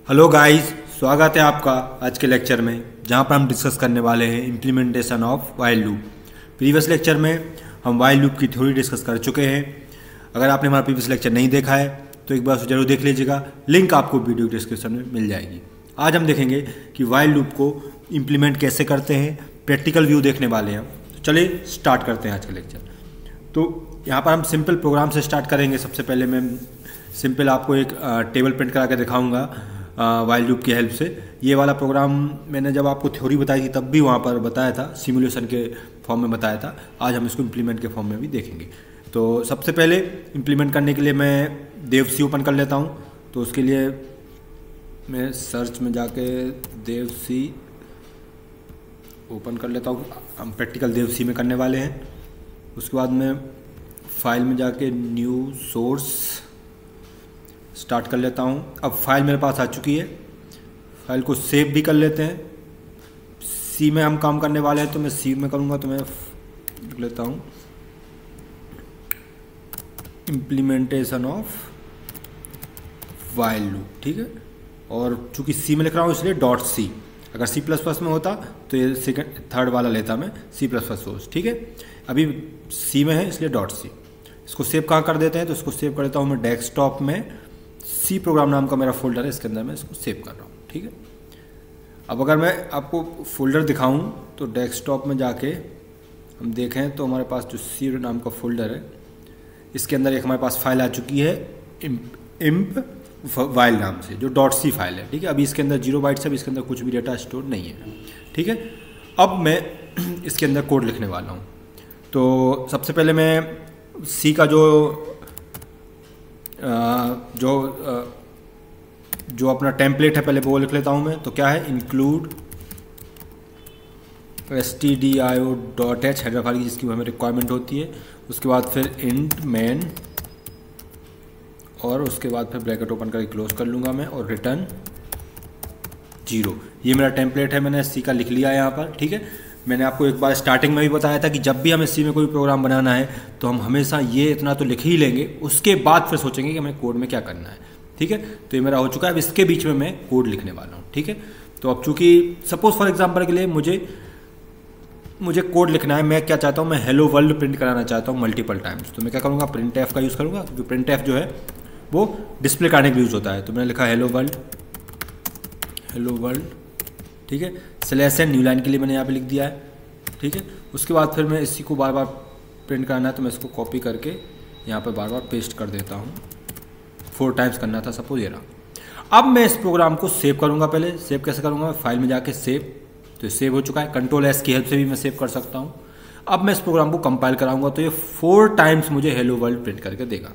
Hello guys, स्वागत है आपका आज के लेक्चर में, जहां पर हम डिस्कस करने वाले हैं implementation of while loop. Previous lecture में हम वाइल लूप की थ्योरी डिस्कस कर चुके हैं। अगर आपने हमारा प्रीवियस लेक्चर नहीं देखा है तो एक बार जरूर देख लीजिएगा, लिंक आपको वीडियो डिस्क्रिप्शन में मिल जाएगी। आज हम देखेंगे कि वाइल लूप को इम्प्लीमेंट कैसे करते हैं, प्रैक्टिकल व्यू देखने वाले हैं। तो चलिए स्टार्ट करते हैं आज का लेक्चर। तो यहाँ पर हम सिंपल प्रोग्राम से स्टार्ट करेंगे। सबसे पहले मैं सिंपल आपको एक टेबल प्रिंट करा के दिखाऊंगा वाइल लूप की हेल्प से। ये वाला प्रोग्राम मैंने जब आपको थ्योरी बताई थी तब भी वहाँ पर बताया था, सिमुलेशन के फॉर्म में बताया था। आज हम इसको इम्प्लीमेंट के फॉर्म में भी देखेंगे। तो सबसे पहले इम्प्लीमेंट करने के लिए मैं देवसी ओपन कर लेता हूँ। तो उसके लिए मैं सर्च में जाके देवसी ओपन कर लेता हूँ। हम प्रैक्टिकल देवसी में करने वाले हैं। उसके बाद मैं फाइल में जाके न्यू सोर्स स्टार्ट कर लेता हूँ। अब फाइल मेरे पास आ चुकी है। फाइल को सेव भी कर लेते हैं। सी में हम काम करने वाले हैं तो मैं सी में करूँगा। तो मैं लिख लेता हूँ इम्प्लीमेंटेशन ऑफ वाइल लूप, ठीक है। और चूंकि सी में लिख रहा हूँ इसलिए डॉट सी। अगर सी प्लस प्लस में होता तो ये थर्ड वाला लेता मैं, सी प्लस प्लस सोर्स, ठीक है। अभी सी में है इसलिए डॉट सी। इसको सेव कहाँ कर देते हैं, तो इसको सेव कर देता हूँ मैं डेस्कटॉप में। सी प्रोग्राम नाम का मेरा फोल्डर है, इसके अंदर मैं इसको सेव कर रहा हूँ, ठीक है। अब अगर मैं आपको फोल्डर दिखाऊं तो डेस्कटॉप में जाके हम देखें तो हमारे पास जो सी नाम का फोल्डर है, इसके अंदर एक हमारे पास फाइल आ चुकी है इम्प वाइल नाम से, जो डॉट सी फाइल है, ठीक है। अभी इसके अंदर 0 बाइट्स है, इसके अंदर कुछ भी डेटा स्टोर नहीं है, ठीक है। अब मैं इसके अंदर कोड लिखने वाला हूँ। तो सबसे पहले मैं सी का जो अपना टेम्पलेट है पहले वो लिख लेता हूँ मैं। तो क्या है, इंक्लूड stdio.h हेडर फाइल की, जिसकी हमें रिक्वायरमेंट होती है। उसके बाद फिर इंट मैन, और उसके बाद फिर ब्रैकेट ओपन करके क्लोज कर लूँगा मैं, और रिटर्न 0। ये मेरा टेम्पलेट है, मैंने सी का लिख लिया है यहाँ पर, ठीक है। मैंने आपको एक बार स्टार्टिंग में भी बताया था कि जब भी हमें सी में कोई प्रोग्राम बनाना है तो हम हमेशा ये इतना तो लिख ही लेंगे, उसके बाद फिर सोचेंगे कि हमें कोड में क्या करना है, ठीक है। तो ये मेरा हो चुका है। अब इसके बीच में मैं कोड लिखने वाला हूँ, ठीक है। तो अब चूंकि सपोज फॉर एग्जांपल के लिए मुझे कोड लिखना है, मैं क्या चाहता हूँ, मैं हेलो वर्ल्ड प्रिंट कराना चाहता हूँ मल्टीपल टाइम्स। तो मैं क्या करूँगा, प्रिंट एफ का यूज़ करूँगा, क्योंकि प्रिंट एफ जो है वो डिस्प्ले करने के लिए यूज़ होता है। तो मैंने लिखा हेलो वर्ल्ड, ठीक है। स्लैश एन न्यू लाइन के लिए मैंने यहाँ पे लिख दिया है, ठीक है। उसके बाद फिर मैं इसी को बार बार प्रिंट करना है, तो मैं इसको कॉपी करके यहाँ पे बार बार पेस्ट कर देता हूँ। 4 टाइम्स करना था सपोज, ये रहा। अब मैं इस प्रोग्राम को सेव करूँगा। पहले सेव कैसे करूँगा, फाइल में जाके सेव, तो सेव हो चुका है। कंट्रोल एस की हेल्प से भी मैं सेव कर सकता हूँ। अब मैं इस प्रोग्राम को कंपाइल कराऊंगा तो ये 4 टाइम्स मुझे हेलो वर्ल्ड प्रिंट करके देगा।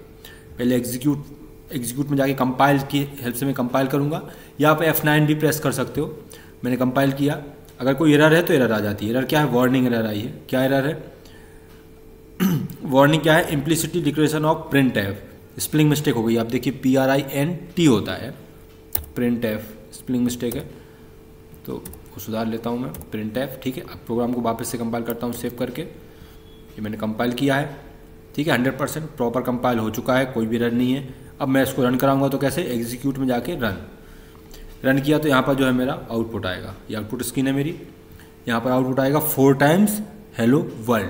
पहले एग्जीक्यूट में जाके कंपाइल की हेल्प से मैं कंपाइल करूँगा। यहाँ पे F9 भी प्रेस कर सकते हो। मैंने कंपाइल किया। अगर कोई एरर है तो एरर आ जाती है। एरर क्या है, वार्निंग एरर आई है। क्या एरर है वार्निंग क्या है, implicit declaration of printf, spelling mistake हो गई। आप देखिए PRINT होता है, प्रिंट एफ स्पेलिंग मिस्टेक है, तो वो सुधार लेता हूँ मैं, प्रिंट एफ, ठीक है। अब प्रोग्राम को वापस से कंपाइल करता हूँ सेव करके। ये मैंने कंपाइल किया है, ठीक है। 100% प्रॉपर कंपाइल हो चुका है, कोई भी एरर नहीं है। अब मैं इसको रन कराऊंगा तो कैसे, एग्जीक्यूट में जाके रन किया तो यहाँ पर जो है मेरा आउटपुट आएगा। ये आउटपुट स्क्रीन है मेरी। यहाँ पर आउटपुट आएगा 4 टाइम्स हेलो वर्ल्ड।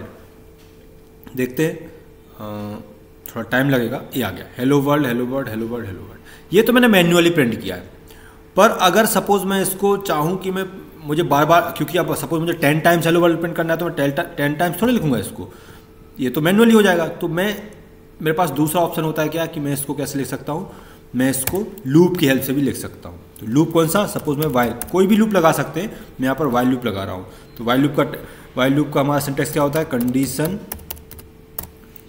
देखते हैं, थोड़ा टाइम लगेगा। ये आ गया, hello world hello world hello world hello world. ये तो मैंने मैन्युअली प्रिंट किया है। पर अगर सपोज मैं इसको चाहूँ कि मुझे बार बार, क्योंकि अब सपोज मुझे 10 टाइम्स हेलो वर्ल्ड प्रिंट करना है तो मैं 10 टाइम्स थोड़ी लिखूंगा इसको, ये तो मैन्युअली हो जाएगा। तो मेरे पास दूसरा ऑप्शन होता है क्या, कि मैं इसको कैसे लिख सकता हूँ, मैं इसको लूप की हेल्प से भी लिख सकता हूँ। तो लूप कौन सा, सपोज मैं वाइल, कोई भी लूप लगा सकते हैं। मैं यहाँ पर वाइल लूप लगा रहा हूँ। तो वाइल लूप का हमारा सिंटेक्स क्या होता है, कंडीशन,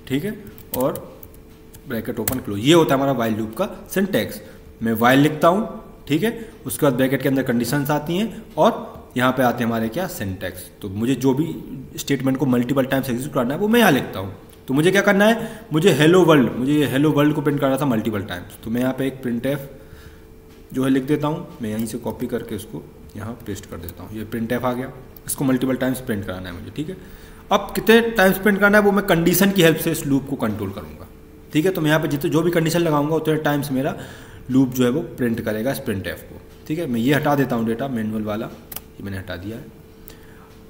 ठीक है, और ब्रैकेट ओपन क्लोज। ये होता है हमारा वाइल लूप का सिंटेक्स। मैं वाइल लिखता हूँ, ठीक है। उसके बाद ब्रैकेट के अंदर कंडीशंस आती हैं और यहाँ पे आते हैं हमारे क्या, सिंटेक्स। तो मुझे जो भी स्टेटमेंट को मल्टीपल टाइम्स एग्जीक्यूट करना है वो मैं यहाँ लिखता हूँ। तो मुझे क्या करना है, मुझे हेलो वर्ल्ड को प्रिंट करना था मल्टीपल टाइम्स। तो मैं यहाँ पे एक प्रिंट एफ जो है लिख देता हूँ। मैं यहीं से कॉपी करके उसको यहाँ पेस्ट कर देता हूँ। ये प्रिंट एफ आ गया। इसको मल्टीपल टाइम्स प्रिंट कराना है मुझे, ठीक है। अब कितने टाइम्स प्रिंट करना है वो मैं कंडीशन की हेल्प से इस लूप को कंट्रोल करूँगा, ठीक है। तो मैं यहाँ पे जितने जो भी कंडीशन लगाऊंगा उतने टाइम्स मेरा लूप जो है वो प्रिंट करेगा इस प्रिंट एफ को। ठीक है, मैं ये हटा देता हूँ डेटा मैनुअल वाला, ये मैंने हटा दिया है।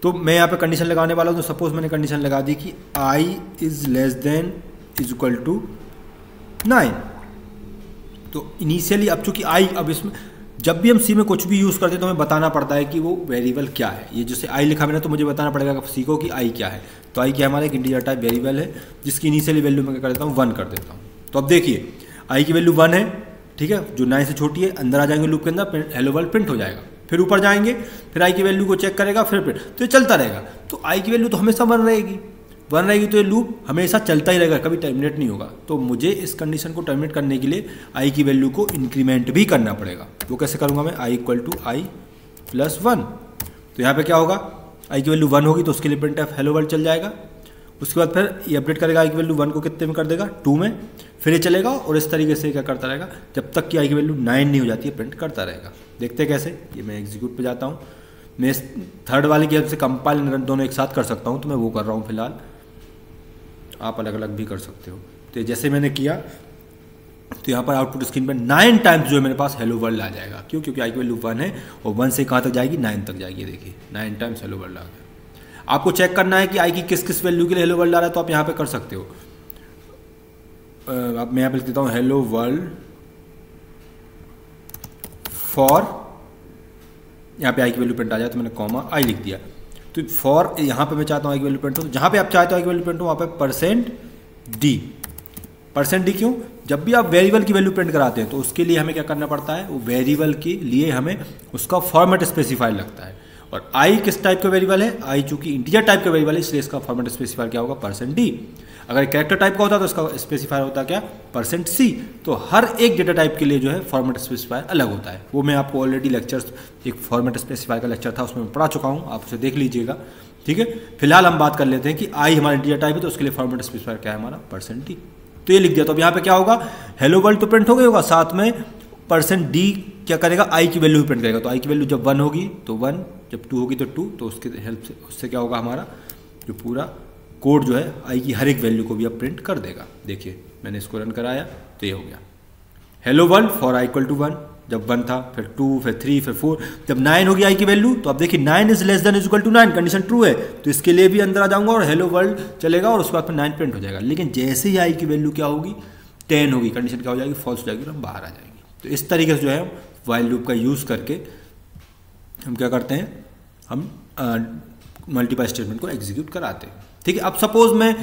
तो मैं यहाँ पे कंडीशन लगाने वाला हूँ। तो सपोज मैंने कंडीशन लगा दी कि i is less than is equal to 9। तो इनिशियली अब चूंकि i, अब इसमें जब भी हम सी में कुछ भी यूज़ करते हैं तो हमें बताना पड़ता है कि वो वेरिएबल क्या है। ये जैसे i लिखा मैंने, तो मुझे बताना पड़ेगा सीखो कि i क्या है। तो i क्या हमारा एक इंटीजर टाइप वेरिएबल है जिसकी इनिशियली वैल्यू मैं क्या कर देता हूँ 1 कर देता हूँ। तो अब देखिए i की वैल्यू 1 है, ठीक है, जो 9 से छोटी है। अंदर आ जाएंगे लूप के अंदर, हेलो वर्ल्ड प्रिंट हो जाएगा। फिर ऊपर जाएंगे, फिर i की वैल्यू को चेक करेगा, फिर प्रिंट, तो ये चलता रहेगा। तो i की वैल्यू तो हमेशा 1 रहेगी, 1 रहेगी, तो ये लूप हमेशा चलता ही रहेगा, कभी टर्मिनेट नहीं होगा। तो मुझे इस कंडीशन को टर्मिनेट करने के लिए i की वैल्यू को इंक्रीमेंट भी करना पड़ेगा। वो कैसे करूँगा मैं, i equal to i plus 1। तो यहाँ पे क्या होगा, i की वैल्यू 1 होगी तो उसके लिए प्रिंट एफ हेलो वर्ल्ड चल जाएगा। उसके बाद फिर ये अपडेट करेगा i की वैल्यू 1 को कितने में कर देगा, 2 में, फिर ये चलेगा और इस तरीके से क्या करता रहेगा जब तक कि i की वैल्यू 9 नहीं हो जाती है, प्रिंट करता रहेगा। देखते कैसे, ये मैं एग्जीक्यूट पे जाता हूँ। मैं इस थर्ड वाले की हेल्प से कंपाइल रन दोनों एक साथ कर सकता हूँ, तो मैं वो कर रहा हूँ फिलहाल। आप अलग अलग भी कर सकते हो। तो जैसे मैंने किया तो यहाँ पर आउटपुट स्क्रीन पर 9 टाइम्स जो है मेरे पास हेलो वर्ल्ड आ जाएगा। क्यों, क्योंकि i की वैल्यू 1 है और 1 से कहाँ तक जाएगी, 9 तक जाएगी। देखिए 9 टाइम्स हेलो वर्ल्ड आ गया। आपको चेक करना है कि i की किस किस वैल्यू के लिए हेलो वर्ल्ड आ रहा है, तो आप यहाँ पे कर सकते हो। अब मैं यहाँ पे लिख देता हूँ हेलो वर्ल्ड फॉर, यहाँ पे i की वैल्यू प्रिंट आ जाए तो मैंने कॉमा i लिख दिया। तो फॉर यहाँ पे मैं चाहता हूँ i की वैल्यू प्रिंट हो, जहाँ पे आप चाहते हो i की वैल्यू प्रिंट हो वहाँ पे %d। %d क्यों, जब भी आप वेरिएबल की वैल्यू प्रिंट कराते हैं तो उसके लिए हमें क्या करना पड़ता है, वो वेरिएबल के लिए हमें उसका फॉर्मेट स्पेसिफाई लगता है। और i किस टाइप का वेरिएबल है, i चूंकि इंटीजर टाइप का वेरिएबल है इसलिए इसका फॉर्मेट स्पेसिफायर क्या होगा, %d। अगर कैरेक्टर टाइप का होता तो इसका स्पेसिफायर होता क्या, %c। तो हर एक डेटा टाइप के लिए जो है फॉर्मेट स्पेसिफायर अलग होता है। वो मैं आपको ऑलरेडी लेक्चर्स, एक फॉर्मेट स्पेसिफायर का लेक्चर था उसमें मैं पढ़ा चुका हूँ, आप उसे देख लीजिएगा। ठीक है, फिलहाल हम बात कर लेते हैं कि i हमारा इंटीजर टाइप है तो उसके लिए फॉर्मेट स्पेसिफायर क्या है हमारा, %d। तो ये लिख दिया। तो अब यहाँ पे क्या होगा, हेलो वर्ल्ड तो प्रिंट हो गई होगा, साथ में %d क्या करेगा, i की वैल्यू भी प्रिंट करेगा। तो i की वैल्यू जब 1 होगी तो 1, जब 2 होगी तो 2। तो उसके हेल्प से उससे क्या होगा, हमारा जो पूरा कोड जो है i की हर एक वैल्यू को भी अब प्रिंट कर देगा। देखिए मैंने इसको रन कराया तो ये हो गया hello world for i equal to 1। जब 1 था, फिर 2, फिर 3, फिर 4, जब 9 होगी i की वैल्यू, तो अब देखिए 9 is less than is equal to 9, condition true है तो इसके लिए भी अंदर आ जाऊंगा और हेलो वर्ल्ड चलेगा और उसके बाद फिर 9 प्रिंट हो जाएगा। लेकिन जैसे ही i की वैल्यू क्या होगी, 10 होगी, कंडीशन क्या हो जाएगी, फॉल्स हो जाएगी और हम बाहर आ जाएंगे। तो इस तरीके से जो है वाइल लूप का यूज़ करके हम क्या करते हैं, हम मल्टीपल स्टेटमेंट को एग्जीक्यूट कराते हैं। ठीक है, अब सपोज मैं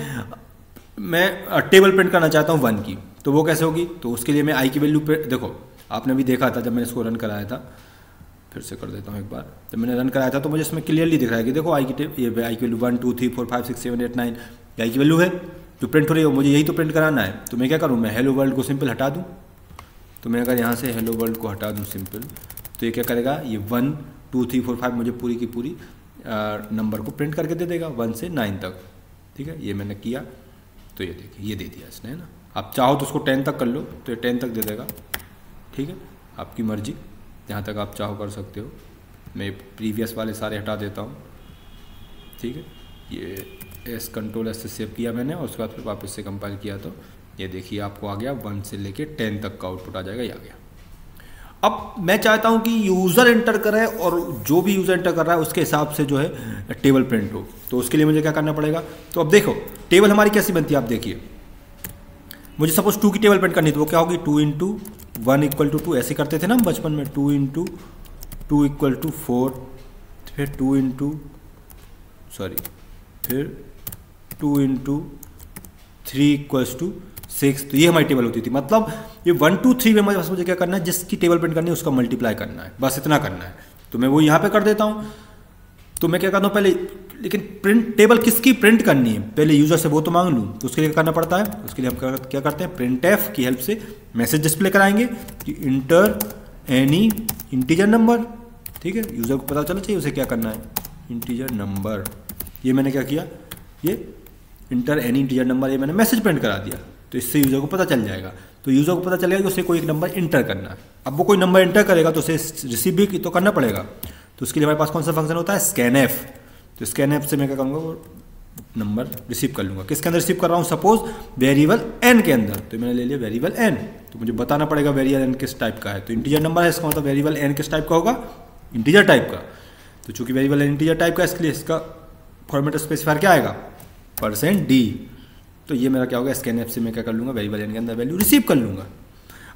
टेबल प्रिंट करना चाहता हूँ 1 की, तो वो कैसे होगी, तो उसके लिए मैं i की वैल्यू पे, देखो आपने भी देखा था जब मैंने इसको रन कराया था, फिर से कर देता हूँ एक बार। जब मैंने रन कराया था तो मुझे इसमें क्लियरली दिख रहा है कि देखो i की वैल्यू 1 2 3 4 5 6 7 8 9 i की वैल्यू है जो प्रिंट हो रही है, मुझे यही तो प्रिंट कराना है। तो मैं क्या करूँ, मैं हेलो वर्ल्ड को सिंपल हटा दूँ। तो मैं अगर यहाँ से हेलो वर्ल्ड को हटा दूँ सिंपल, तो ये क्या करेगा, ये 1 2 3 4 5 मुझे पूरी की पूरी नंबर को प्रिंट करके दे देगा 1 से 9 तक। ठीक है, ये मैंने किया तो ये देखिए ये दे दिया इसने, है ना। आप चाहो तो उसको 10 तक कर लो तो ये 10 तक दे देगा। ठीक है, आपकी मर्जी, जहाँ तक आप चाहो कर सकते हो। मैं प्रीवियस वाले सारे हटा देता हूँ। ठीक है, ये Ctrl+S से सेव किया मैंने और उसके बाद फिर वापस से कंपाइल किया तो ये देखिए आपको आ गया 1 से लेके 10 तक का आउटपुट आ जाएगा, ये आ गया। अब मैं चाहता हूं कि यूज़र एंटर करे और जो भी यूज़र एंटर कर रहा है उसके हिसाब से जो है टेबल प्रिंट हो। तो उसके लिए मुझे क्या करना पड़ेगा, तो अब देखो टेबल हमारी कैसी बनती है, आप देखिए मुझे सपोज 2 की टेबल प्रिंट करनी, तो वो क्या होगी, 2 × 1 इक्वल टू 2, ऐसे करते थे ना हम बचपन में, 2 × 2 इक्वल टू 4, फिर 2 × 3 इक्वल्स टू 6। तो ये हमारी टेबल होती थी। मतलब ये 1 2 3 में मुझे क्या करना है, जिसकी टेबल प्रिंट करनी है उसका मल्टीप्लाई करना है, बस इतना करना है। तो मैं वो यहाँ पे कर देता हूँ। तो मैं क्या करता हूँ पहले, लेकिन प्रिंट टेबल किसकी प्रिंट करनी है पहले यूज़र से वो तो मांग लूँ। तो उसके लिए क्या करना पड़ता है, उसके लिए हम क्या करते हैं, printf की हेल्प से मैसेज डिस्प्ले कराएंगे कि इंटर एनी इंटीजर नंबर। ठीक है, यूज़र को पता चलना चाहिए उसे क्या करना है, इंटीजर नंबर। ये मैंने क्या किया, ये इंटर एनी इंटीजर नंबर, ये मैंने मैसेज प्रिंट करा दिया। तो इससे यूज़र को पता चल जाएगा। तो यूज़र को पता चलेगा कि उसे कोई एक नंबर इंटर करना है। अब वो कोई नंबर इंटर करेगा तो उसे रिसीव भी तो करना पड़ेगा। तो उसके लिए हमारे पास कौन सा फंक्शन होता है, स्कैनएफ। तो स्कैनएफ से मैं क्या करूँगा, नंबर रिसीव कर लूँगा। किसके अंदर रिसीव कर रहा हूँ? सपोज वेरिएबल n के अंदर, तो मैंने ले लिया वेरिएबल n, तो मुझे बताना पड़ेगा वेरिएबल n किस टाइप का है। तो इंटीजर नंबर है, इसका मतलब वेरिएबल n किस टाइप का होगा? इंटीजर टाइप का। तो चूंकि वेरिएबल n इंटीजर टाइप का, इसके लिए इसका फॉर्मेट स्पेसिफायर क्या आएगा? %d। तो ये मेरा क्या होगा? स्कैनएफ से मैं क्या कर लूँगा? वेरिएबल n के अंदर वैल्यू रिसीव कर लूँगा।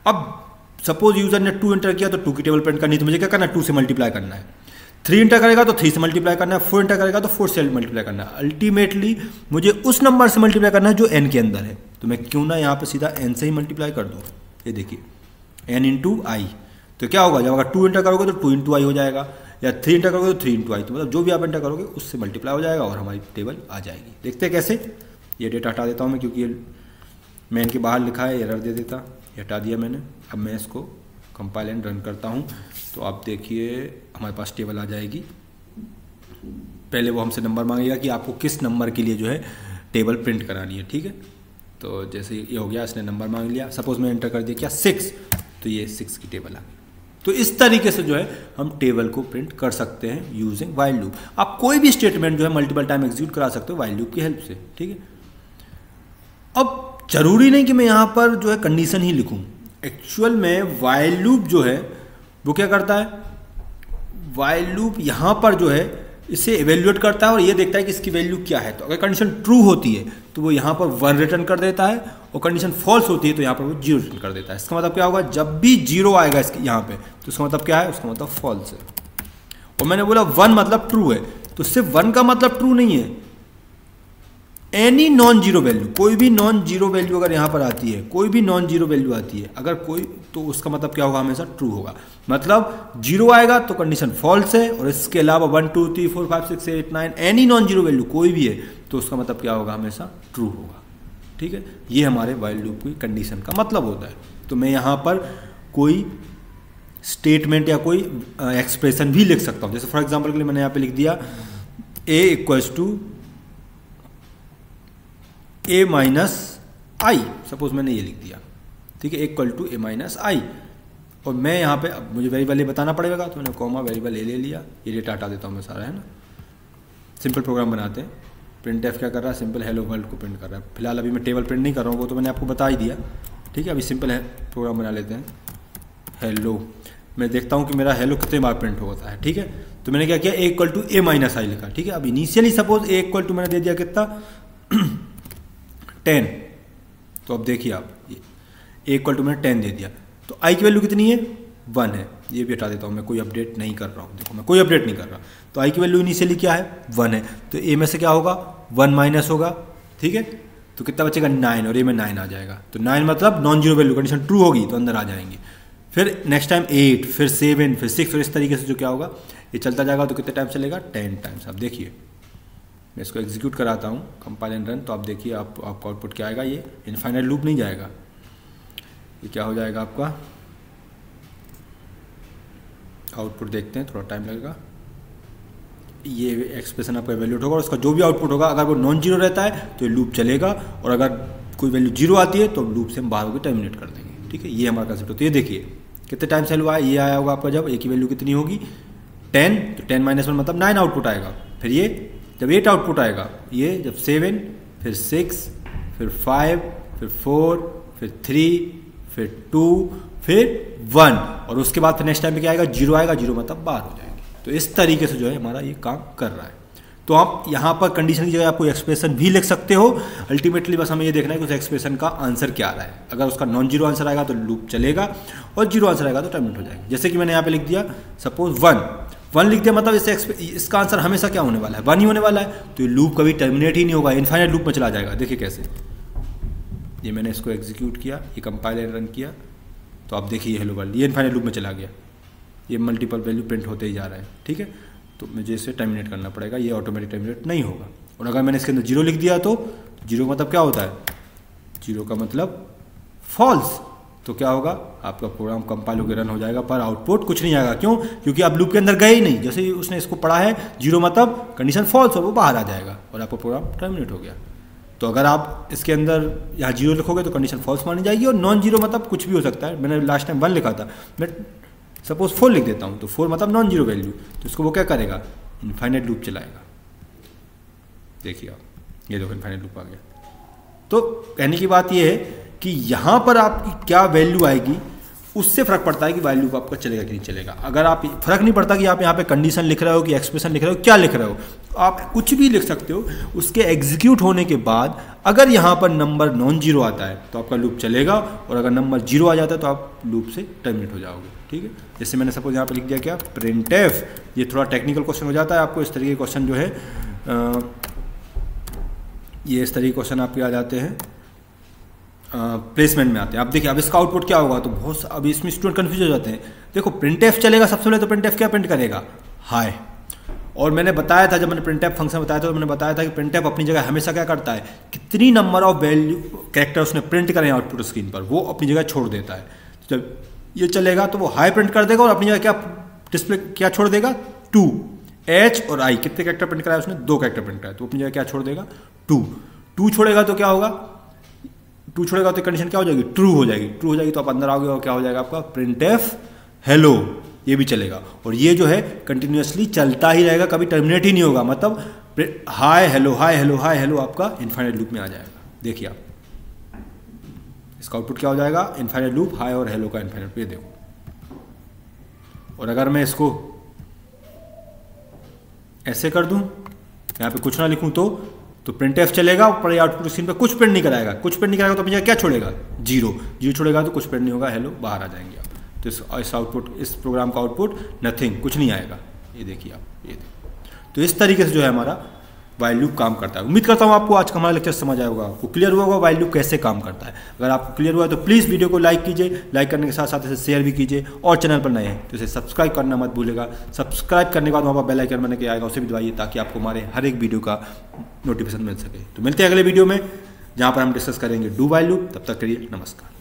अब सपोज यूजर ने 2 एंटर किया, तो 2 की टेबल प्रिंट करनी, तो मुझे क्या करना है? 2 से मल्टीप्लाई करना है। 3 एंटर करेगा तो 3 से मल्टीप्लाई करना है, 4 एंटर करेगा तो 4 से मल्टीप्लाई करना है। अल्टीमेटली मुझे उस नंबर से मल्टीप्लाई करना है जो n के अंदर है। तो मैं क्यों ना यहाँ पे सीधा n से ही मल्टीप्लाई कर दूँ। ये देखिए n इंटू आई, तो क्या होगा? जब अगर 2 एंटर करोगे तो 2 इंटू आई हो जाएगा, या 3 एंटर करोगे तो 3 इंटू आई, तो मतलब जो भी आप एंटर करोगे उससे मल्टीप्लाई हो जाएगा और हमारी टेबल आ जाएगी। देखते हैं कैसे। ये डेटा हटा देता हूँ मैं, क्योंकि ये मैन के बाहर लिखा है, एरर दे देता। ये हटा दिया मैंने। अब मैं इसको कंपाइल एंड रन करता हूँ, तो आप देखिए हमारे पास टेबल आ जाएगी। पहले वो हमसे नंबर मांगेगा कि आपको किस नंबर के लिए जो है टेबल प्रिंट करानी है, ठीक है। तो जैसे ये हो गया, इसने नंबर मांग लिया। सपोज मैं एंटर कर दिया क्या? 6, तो ये 6 की टेबल आ गई। तो इस तरीके से जो है हम टेबल को प्रिंट कर सकते हैं यूजिंग व्हाइल लूप। आप कोई भी स्टेटमेंट जो है मल्टीपल टाइम एग्जीक्यूट करा सकते हो व्हाइल लूप की हेल्प से, ठीक है। अब जरूरी नहीं कि मैं यहाँ पर जो है कंडीशन ही लिखूँ। एक्चुअल में व्हाइल लूप जो है वो क्या करता है? व्हाइल लूप यहाँ पर जो है इसे इवेल्युएट करता है और ये देखता है कि इसकी वैल्यू क्या है। तो अगर कंडीशन ट्रू होती है तो वो यहाँ पर 1 रिटर्न कर देता है, और कंडीशन फॉल्स होती है तो यहाँ पर वो 0 रिटर्न कर देता है। इसका मतलब क्या होगा? जब भी 0 आएगा इसके यहाँ पे, तो इसका मतलब क्या है? उसका मतलब फॉल्स है। और मैंने बोला 1 मतलब ट्रू है, तो सिर्फ 1 का मतलब ट्रू नहीं है। एनी नॉन जीरो वैल्यू, कोई भी नॉन जीरो वैल्यू अगर यहाँ पर आती है, कोई भी नॉन जीरो वैल्यू आती है अगर कोई, तो उसका मतलब क्या होगा? हमेशा ट्रू होगा। मतलब 0 आएगा तो कंडीशन फॉल्स है, और इसके अलावा 1 2 3 4 5 6 7 9 एनी नॉन जीरो वैल्यू कोई भी है तो उसका मतलब क्या होगा? हमेशा ट्रू होगा, ठीक है। ये हमारे व्हाइल लूप की कंडीशन का मतलब होता है। तो मैं यहाँ पर कोई स्टेटमेंट या कोई एक्सप्रेशन भी लिख सकता हूँ। जैसे फॉर एग्जाम्पल के लिए मैंने यहाँ पे लिख दिया a equals to a minus i. Suppose मैंने ये लिख दिया, ठीक है, equal to a minus i. और मैं यहाँ पे, अब मुझे वेरिएबल बताना पड़ेगा, तो मैंने कॉमा वेरिएबल ले लिया। ये डेटा हटा देता हूँ मैं सारा, है ना। सिंपल प्रोग्राम बनाते हैं। प्रिंट एफ क्या कर रहा है? सिंपल हेलो वर्ल्ड को प्रिंट कर रहा है। फिलहाल अभी मैं टेबल प्रिंट नहीं कर रहा हूँ, वो तो मैंने आपको बता ही दिया, ठीक है। अभी सिंपल है प्रोग्राम बना लेते हैं। हेलो, मैं देखता हूँ कि मेरा हेलो कितने बार प्रिंट होता है, ठीक है। तो मैंने क्या किया? a equal to a minus i लिखा, ठीक है। अब initially suppose a equal to मैंने दे दिया कितना? 10। तो अब देखिए आप, ये a इक्वल टू मैंने 10 दे दिया, तो i की वैल्यू कितनी है? 1 है। ये भी हटा देता हूँ मैं, कोई अपडेट नहीं कर रहा हूँ। देखो मैं कोई अपडेट नहीं कर रहा, तो i की वैल्यू इनिशियली क्या है? 1 है। तो a में से क्या होगा? 1 माइनस होगा, ठीक है। तो कितना बचेगा? 9, और a में 9 आ जाएगा। तो 9 मतलब non zero value, condition true होगी तो अंदर आ जाएंगे। फिर नेक्स्ट टाइम 8, फिर 7, फिर 6, और इस तरीके से जो क्या होगा ये चलता जाएगा। तो कितने टाइम चलेगा? 10 टाइम्स। अब देखिए मैं इसको एग्जीक्यूट कराता हूँ, कंपाइल एंड रन। तो आप देखिए आपका आउटपुट क्या आएगा? ये इनफाइनाइट लूप नहीं जाएगा, ये क्या हो जाएगा आपका? आउटपुट देखते हैं, थोड़ा टाइम लगेगा। ये एक्सप्रेशन आपका वैल्यूट होगा, और उसका जो भी आउटपुट होगा अगर वो नॉन जीरो रहता है तो ये लूप चलेगा, और अगर कोई वैल्यू 0 आती है तो लूप से हम बाहर होकर टर्मिनेट कर देंगे, ठीक है। ये हमारा कंसेप्ट होता है। ये देखिए कितने टाइम से हुआ है? ये आया होगा आपका जब a की वैल्यू कितनी होगी? 10, तो 10 माइनस 1 मतलब 9 आउटपुट आएगा। फिर ये जब 8 आउटपुट आएगा, ये जब 7, फिर 6, फिर 5, फिर 4, फिर 3, फिर 2, फिर 1, और उसके बाद फिर नेक्स्ट टाइम पे क्या आएगा? 0 आएगा। 0 मतलब बाहर हो जाएंगे। तो इस तरीके से जो है हमारा ये काम कर रहा है। तो आप यहाँ पर कंडीशन की जगह आप कोई एक्सप्रेशन भी लिख सकते हो। अल्टीमेटली बस हमें ये देखना है कि उस एक्सप्रेशन का आंसर क्या आ रहा है। अगर उसका नॉन जीरो आंसर आएगा तो लूप चलेगा, और 0 आंसर आएगा तो टर्मिनेट हो जाएगा। जैसे कि मैंने यहाँ पे लिख दिया सपोज 1 लिख दिया, मतलब इसका आंसर हमेशा क्या होने वाला है? 1 ही होने वाला है। तो ये लूप कभी टर्मिनेट ही नहीं होगा, इनफाइनाइट लूप में चला जाएगा। देखिए कैसे, ये मैंने इसको एग्जीक्यूट किया, ये कंपाइल एंड रन किया, तो आप देखिए हेलो वर्ल्ड ये इनफाइनाइट लूप में चला गया। ये मल्टीपल वैल्यू प्रिंट होते ही जा रहा है, ठीक है। तो मुझे इसे टर्मिनेट करना पड़ेगा, ये ऑटोमेटिक टर्मिनेट नहीं होगा। और अगर मैंने इसके अंदर 0 लिख दिया तो 0 मतलब क्या होता है? 0 का मतलब फॉल्स। तो क्या होगा? आपका प्रोग्राम कंपाइल होकर रन हो जाएगा, पर आउटपुट कुछ नहीं आएगा। क्यों? क्योंकि आप लूप के अंदर गए ही नहीं। जैसे ही उसने इसको पढ़ा है 0 मतलब कंडीशन फॉल्स, और वो बाहर आ जाएगा और आपका प्रोग्राम टर्मिनेट हो गया। तो अगर आप इसके अंदर यहाँ 0 लिखोगे तो कंडीशन फॉल्स मानी जाएगी, और नॉन जीरो मतलब कुछ भी हो सकता है। मैंने लास्ट टाइम 1 लिखा था, मैं सपोज 4 लिख देता हूँ, तो 4 मतलब नॉन जीरो वैल्यू, तो इसको वो क्या करेगा? इनफाइनाइट लूप चलाएगा। देखिए आप, ये देखो इनफाइनाइट लूप आ गया। तो कहने की बात ये है कि यहाँ पर आपकी क्या वैल्यू आएगी उससे फ़र्क पड़ता है कि वाइल लूप आपका चलेगा कि नहीं चलेगा। अगर आप फ़र्क नहीं पड़ता कि आप यहाँ पे कंडीशन लिख रहे हो कि एक्सप्रेशन लिख रहे हो, क्या लिख रहे हो, आप कुछ भी लिख सकते हो। उसके एग्जीक्यूट होने के बाद अगर यहाँ पर नंबर नॉन जीरो आता है तो आपका लूप चलेगा, और अगर नंबर जीरो आ जाता है तो आप लूप से टर्मिनेट हो जाओगे। ठीक है, जैसे मैंने सपोज यहाँ पर लिख दिया क्या, प्रिंटफ। ये थोड़ा टेक्निकल क्वेश्चन हो जाता है आपको, इस तरीके के क्वेश्चन जो है ये इस तरीके के क्वेश्चन आपके आ जाते हैं, प्लेसमेंट में आते हैं। अब देखिए अब इसका आउटपुट क्या होगा, तो बहुत अभी इसमें स्टूडेंट कंफ्यूज हो जाते हैं। देखो प्रिंटफ चलेगा सबसे पहले, तो प्रिंटफ क्या प्रिंट करेगा, हाय। और मैंने बताया था, जब मैंने प्रिंटफ फंक्शन बताया था तो मैंने बताया था कि प्रिंटफ अपनी जगह हमेशा क्या करता है, कितनी नंबर ऑफ वैल्यू कैरेक्टर उसने प्रिंट करें आउटपुट स्क्रीन पर, वो अपनी जगह छोड़ देता है। जब ये चलेगा तो वो हाई प्रिंट कर देगा, और अपनी जगह क्या डिस्प्ले क्या छोड़ देगा, 2, H और I। कितने कैरेक्टर प्रिंट कराया उसने, 2 कैरेक्टर प्रिंट कराया, तो अपनी जगह क्या छोड़ देगा, 2 छोड़ेगा तो क्या होगा, 2 छोड़ेगा तो कंडीशन क्या हो जाएगी, ट्रू हो जाएगी। ट्रू हो जाएगी तो आप अंदर आओगे और क्या हो जाएगा आपका प्रिंटफ हेलो, ये भी चलेगा। और ये जो है कंटिन्यूसली चलता ही रहेगा, कभी टर्मिनेट ही नहीं होगा। मतलब hi hello hi hello hi hello आपका इनफाइनाइट लूप में आ जाएगा। देखिए आप इसका आउटपुट क्या हो जाएगा, इनफाइनाइट लूप, हाय और हेलो का इनफाइनाइट। ये देखो, और अगर मैं इसको ऐसे कर दूं, यहाँ पे कुछ ना लिखूं तो प्रिंटफ चलेगा, ऊपर आउटपुट स्क्रीन पे कुछ प्रिंट नहीं कराएगा। कुछ प्रिंट नहीं कराएगा तो अपनी जगह क्या छोड़ेगा, 0 छोड़ेगा तो कुछ प्रिंट नहीं होगा, हेलो बाहर आ जाएंगे आप। तो इस आउटपुट, इस प्रोग्राम का आउटपुट नथिंग, कुछ नहीं आएगा। ये देखिए आप, ये देखिए। तो इस तरीके से जो है हमारा वाइल लूप काम करता है। उम्मीद करता हूँ आपको आज का हमारा लेक्चर समझ आया होगा, आपको क्लियर हुआ होगा वाइल लूप कैसे काम करता है। अगर आपको क्लियर हुआ है तो प्लीज़ वीडियो को लाइक कीजिए, लाइक करने के साथ साथ इसे शेयर भी कीजिए, और चैनल पर नए हैं तो इसे सब्सक्राइब करना मत भूलेगा। सब्सक्राइब करने के बाद वहाँ पर बेल आइकन बन के आएगा, उसे भी दबाइए ताकि आपको हमारे हर एक वीडियो का नोटिफिकेशन मिल सके। तो मिलते हैं अगले वीडियो में, जहाँ पर हम डिस्कस करेंगे डू वाइल लूप। तब तक के लिए नमस्कार।